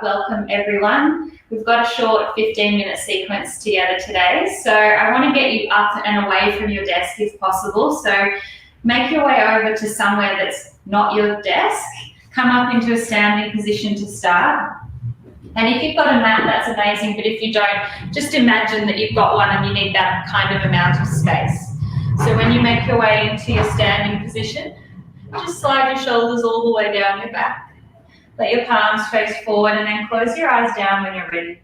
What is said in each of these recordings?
welcome everyone. We've got a short 15-minute sequence together today, so I want to get you up and away from your desk if possible. So make your way over to somewhere that's not your desk. Come up into a standing position to start. And if you've got a mat, that's amazing, but if you don't, just imagine that you've got one and you need that kind of amount of space. So when you make your way into your standing position, just slide your shoulders all the way down your back. Let your palms face forward and then close your eyes down when you're ready.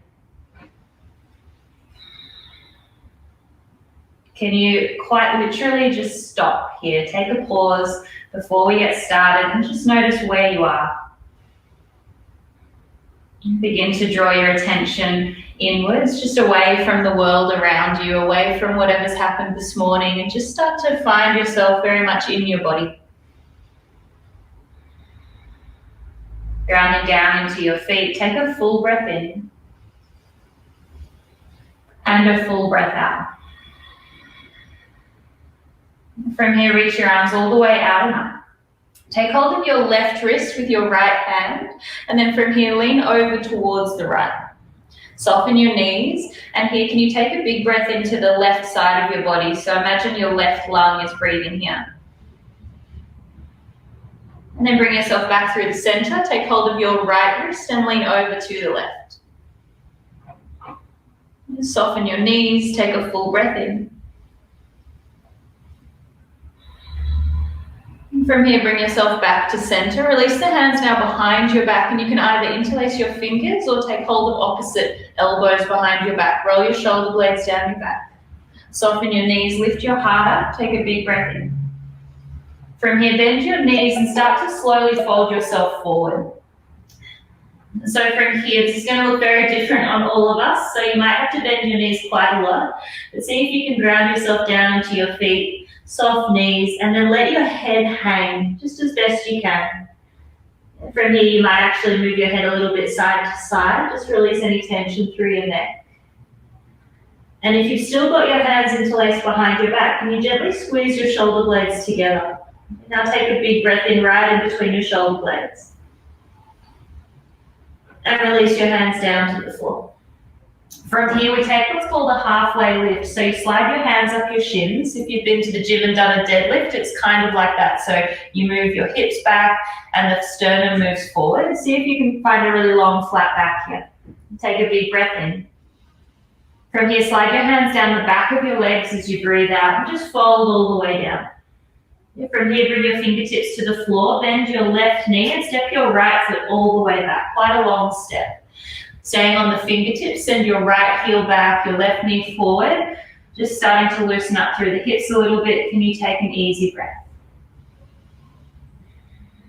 Can you quite literally just stop here? Take a pause before we get started and just notice where you are. Begin to draw your attention inwards, just away from the world around you, away from whatever's happened this morning, and just start to find yourself very much in your body. Grounding down into your feet, take a full breath in and a full breath out. From here, reach your arms all the way out and up. Take hold of your left wrist with your right hand, and then from here, lean over towards the right. Soften your knees, and here, can you take a big breath into the left side of your body? So imagine your left lung is breathing here. And then bring yourself back through the center. Take hold of your right wrist and lean over to the left. Soften your knees, take a full breath in. From here, bring yourself back to center. Release the hands now behind your back, and you can either interlace your fingers or take hold of opposite elbows behind your back. Roll your shoulder blades down your back. Soften your knees, lift your heart up, take a big breath in. From here, bend your knees and start to slowly fold yourself forward. So from here, this is going to look very different on all of us, so you might have to bend your knees quite a lot, but see if you can ground yourself down into your feet, soft knees, and then let your head hang just as best you can. From here, you might actually move your head a little bit side to side, just release any tension through your neck. And if you've still got your hands interlaced behind your back, can you gently squeeze your shoulder blades together? Now take a big breath in right in between your shoulder blades. And release your hands down to the floor. From here, we take what's called a halfway lift. So you slide your hands up your shins. If you've been to the gym and done a deadlift, it's kind of like that. So you move your hips back and the sternum moves forward. See if you can find a really long flat back here. Take a big breath in. From here, slide your hands down the back of your legs as you breathe out and just fold all the way down. From here, bring your fingertips to the floor, bend your left knee and step your right foot all the way back, quite a long step. Staying on the fingertips, send your right heel back, your left knee forward, just starting to loosen up through the hips a little bit. Can you take an easy breath?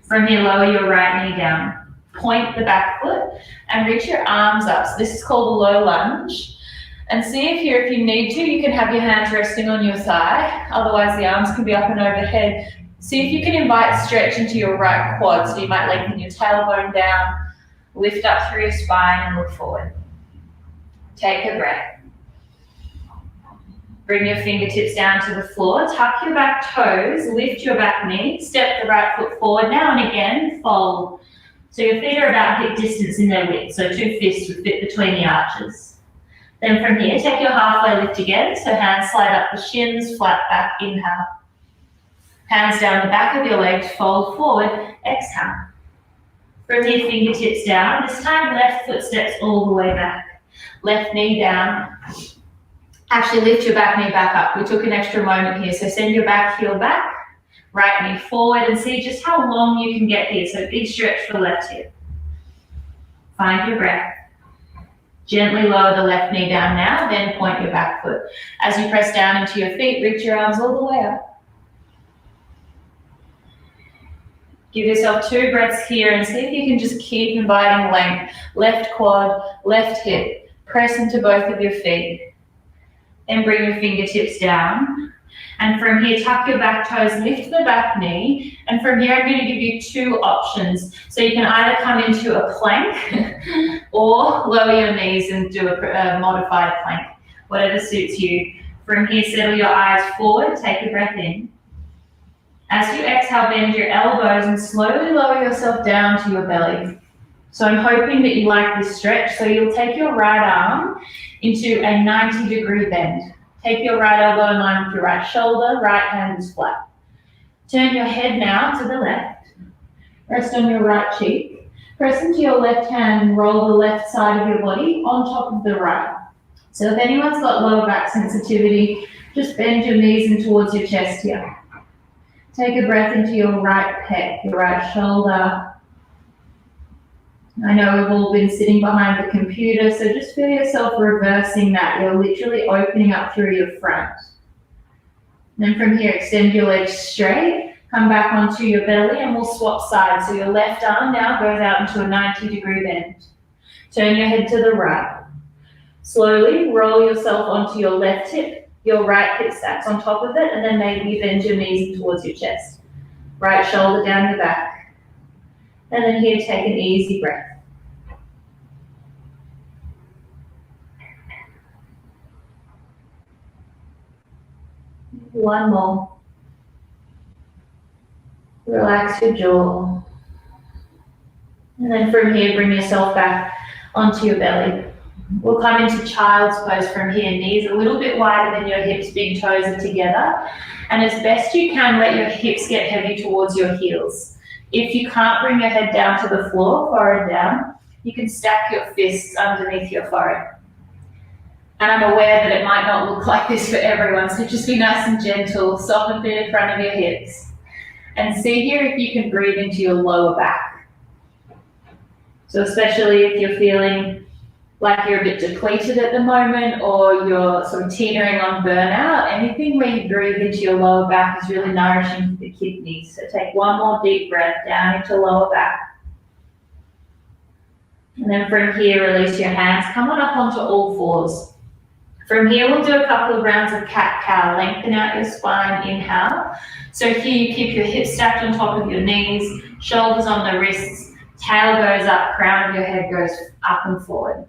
From here, lower your right knee down, point the back foot and reach your arms up. So this is called a low lunge. And see if here, if you need to, you can have your hands resting on your thigh. Otherwise, the arms can be up and overhead. See if you can invite stretch into your right quad. So you might lengthen your tailbone down, lift up through your spine and look forward. Take a breath. Bring your fingertips down to the floor. Tuck your back toes, lift your back knee, step the right foot forward now and again, fold. So your feet are about hip distance in their width. So 2 fists would fit between the arches. Then from here, take your halfway lift again. So hands slide up the shins, flat back, inhale. Hands down the back of your legs, fold forward, exhale. From here, fingertips down. This time, left foot steps all the way back. Left knee down. Actually, lift your back knee back up. We took an extra moment here. So send your back heel back, right knee forward, and see just how long you can get here. So big stretch for left hip. Find your breath. Gently lower the left knee down now, then point your back foot. As you press down into your feet, reach your arms all the way up. Give yourself 2 breaths here and see if you can just keep inviting length. Left quad, left hip. Press into both of your feet. Then bring your fingertips down. And from here, tuck your back toes, lift the back knee. And from here, I'm going to give you 2 options. So you can either come into a plank or lower your knees and do a modified plank, whatever suits you. From here, settle your eyes forward, take a breath in. As you exhale, bend your elbows and slowly lower yourself down to your belly. So I'm hoping that you like this stretch. So you'll take your right arm into a 90-degree bend. Take your right elbow in line with your right shoulder, right hand is flat. Turn your head now to the left. Rest on your right cheek. Press into your left hand and roll the left side of your body on top of the right. So if anyone's got lower back sensitivity, just bend your knees in towards your chest here. Take a breath into your right pec, your right shoulder. I know we've all been sitting behind the computer, so just feel yourself reversing that. You're literally opening up through your front. Then from here, extend your legs straight, come back onto your belly, and we'll swap sides. So your left arm now goes out into a 90-degree bend. Turn your head to the right. Slowly roll yourself onto your left hip, your right hip stacks on top of it, and then maybe bend your knees towards your chest. Right shoulder down your back. And then here, take an easy breath. One more. Relax your jaw. And then from here, bring yourself back onto your belly. We'll come into child's pose from here. Knees a little bit wider than your hips, big toes are together. And as best you can, let your hips get heavy towards your heels. If you can't bring your head down to the floor, forehead down, you can stack your fists underneath your forehead. And I'm aware that it might not look like this for everyone, so just be nice and gentle, soften through the front of your hips. And see here if you can breathe into your lower back. So especially if you're feeling like you're a bit depleted at the moment or you're sort of teetering on burnout, anything where you breathe into your lower back is really nourishing for the kidneys. So take one more deep breath down into lower back. And then from here, release your hands, come on up onto all fours. From here, we'll do a couple of rounds of cat-cow. Lengthen out your spine, inhale. So here you keep your hips stacked on top of your knees, shoulders on the wrists, tail goes up, crown of your head goes up and forward.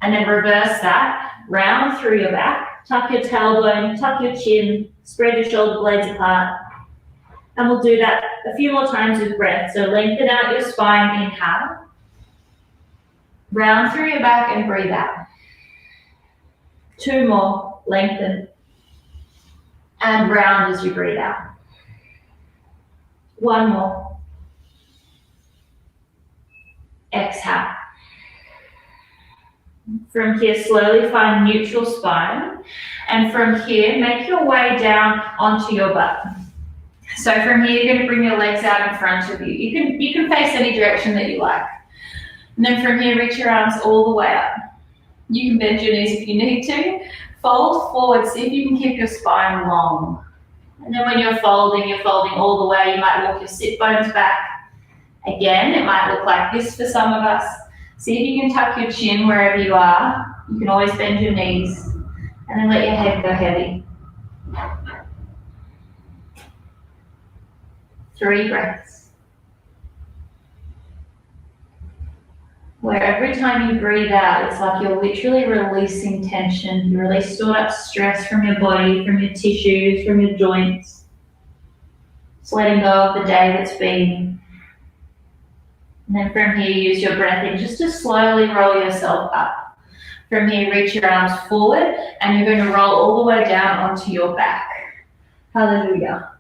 And then reverse that, round through your back, tuck your tailbone, tuck your chin, spread your shoulder blades apart. And we'll do that a few more times with breath. So lengthen out your spine, inhale. Round through your back and breathe out. Two more, lengthen. And round as you breathe out. One more. Exhale. From here, slowly find neutral spine. And from here, make your way down onto your butt. So from here, you're going to bring your legs out in front of you. You can face any direction that you like. And then from here, reach your arms all the way up. You can bend your knees if you need to. Fold forward, see if you can keep your spine long. And then when you're folding all the way. You might walk your sit bones back. Again, it might look like this for some of us. See if you can tuck your chin wherever you are. You can always bend your knees. And then let your head go heavy. 3 breaths. Where every time you breathe out, it's like you're literally releasing tension. You release stored up stress from your body, from your tissues, from your joints. Just letting go of the day that's been. And then from here, use your breath in just to slowly roll yourself up. From here, reach your arms forward, and you're going to roll all the way down onto your back. Hallelujah.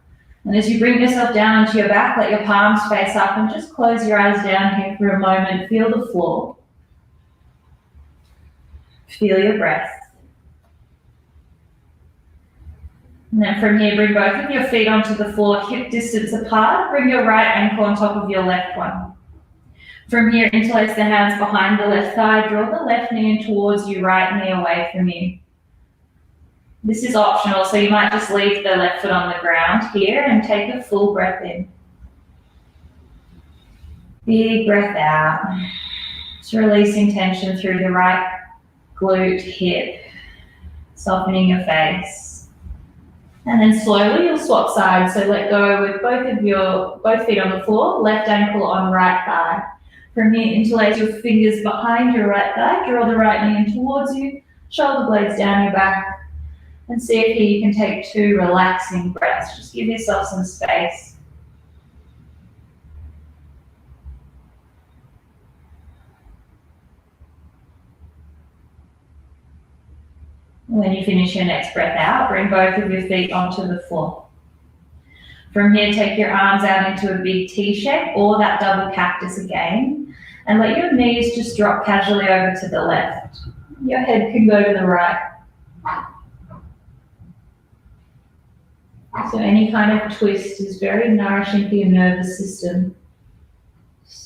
And as you bring yourself down onto your back, let your palms face up and just close your eyes down here for a moment. Feel the floor. Feel your breath. And then from here, bring both of your feet onto the floor, hip distance apart. Bring your right ankle on top of your left one. From here, interlace the hands behind the left thigh. Draw the left knee in towards you, right knee away from you. This is optional, so you might just leave the left foot on the ground here and take a full breath in. Big breath out. Just releasing tension through the right glute, hip, softening your face. And then slowly you'll swap sides, so let go with both feet on the floor, left ankle on right thigh. From here, interlace your fingers behind your right thigh, draw the right knee in towards you, shoulder blades down your back. And see if here you can take 2 relaxing breaths. Just give yourself some space. When you finish your next breath out, bring both of your feet onto the floor. From here, take your arms out into a big T shape or that double cactus again, and let your knees just drop casually over to the left. Your head can go to the right. So any kind of twist is very nourishing for your nervous system,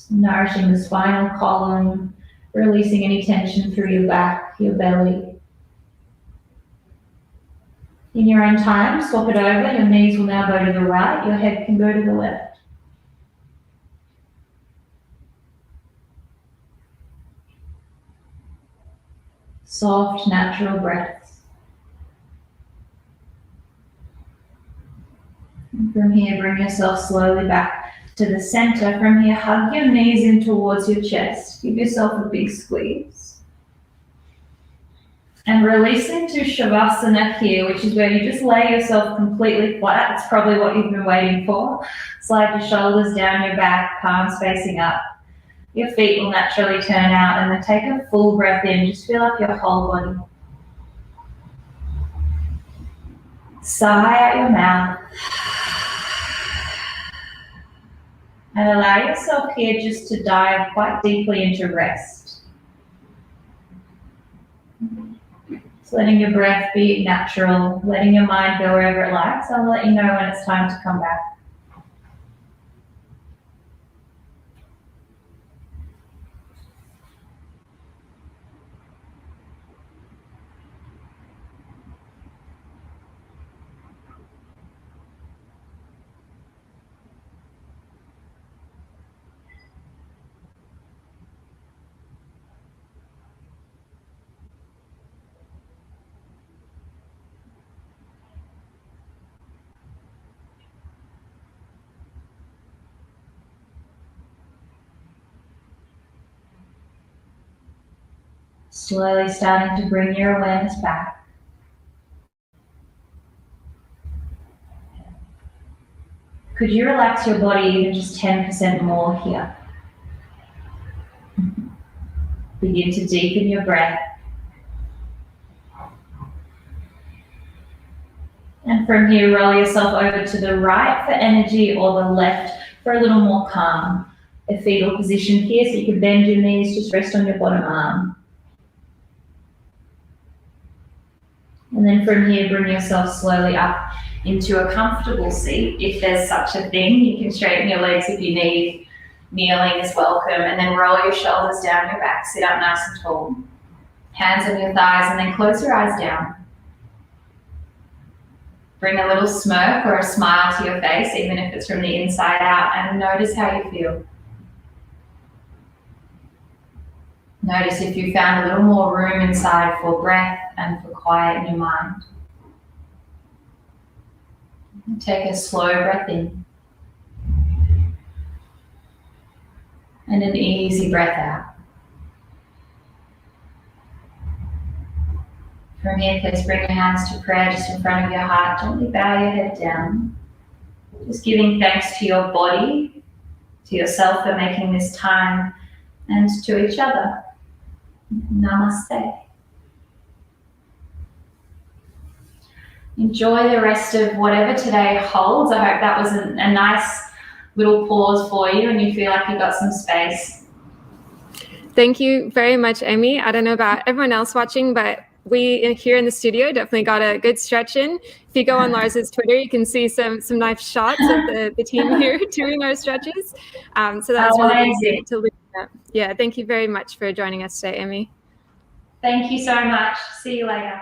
nourishing the spinal column, releasing any tension through your back, your belly. In your own time, swap it over. Your knees will now go to the right, your head can go to the left. Soft, natural breaths. And from here, bring yourself slowly back to the center. From here, hug your knees in towards your chest. Give yourself a big squeeze. And release into Shavasana here, which is where you just lay yourself completely flat. That's probably what you've been waiting for. Slide your shoulders down your back, palms facing up. Your feet will naturally turn out, and then take a full breath in. Just fill up your whole body. Sigh out your mouth. And allow yourself here just to dive quite deeply into rest. So letting your breath be natural, letting your mind go wherever it likes. I'll let you know when it's time to come back. Slowly starting to bring your awareness back. Could you relax your body even just 10% more here? Begin to deepen your breath. And from here, roll yourself over to the right for energy or the left for a little more calm. A fetal position here, so you can bend your knees, just rest on your bottom arm. And then from here, bring yourself slowly up into a comfortable seat. If there's such a thing, you can straighten your legs if you need. Kneeling is welcome. And then roll your shoulders down your back. Sit up nice and tall. Hands on your thighs, and then close your eyes down. Bring a little smirk or a smile to your face, even if it's from the inside out, and notice how you feel. Notice if you found a little more room inside for breath and for quiet in your mind. Take a slow breath in. And an easy breath out. From here, please bring your hands to prayer just in front of your heart. Gently bow your head down. Just giving thanks to your body, to yourself for making this time, and to each other. Namaste. Enjoy the rest of whatever today holds. I hope that was a nice little pause for you and you feel like you got some space. Thank you very much, Amy. I don't know about everyone else watching, but we here in the studio definitely got a good stretch in. If you go on Lars's Twitter, you can see some nice shots of the team here doing our stretches. So that's really easy to look at. Yeah, thank you very much for joining us today, Amy. Thank you so much. See you later.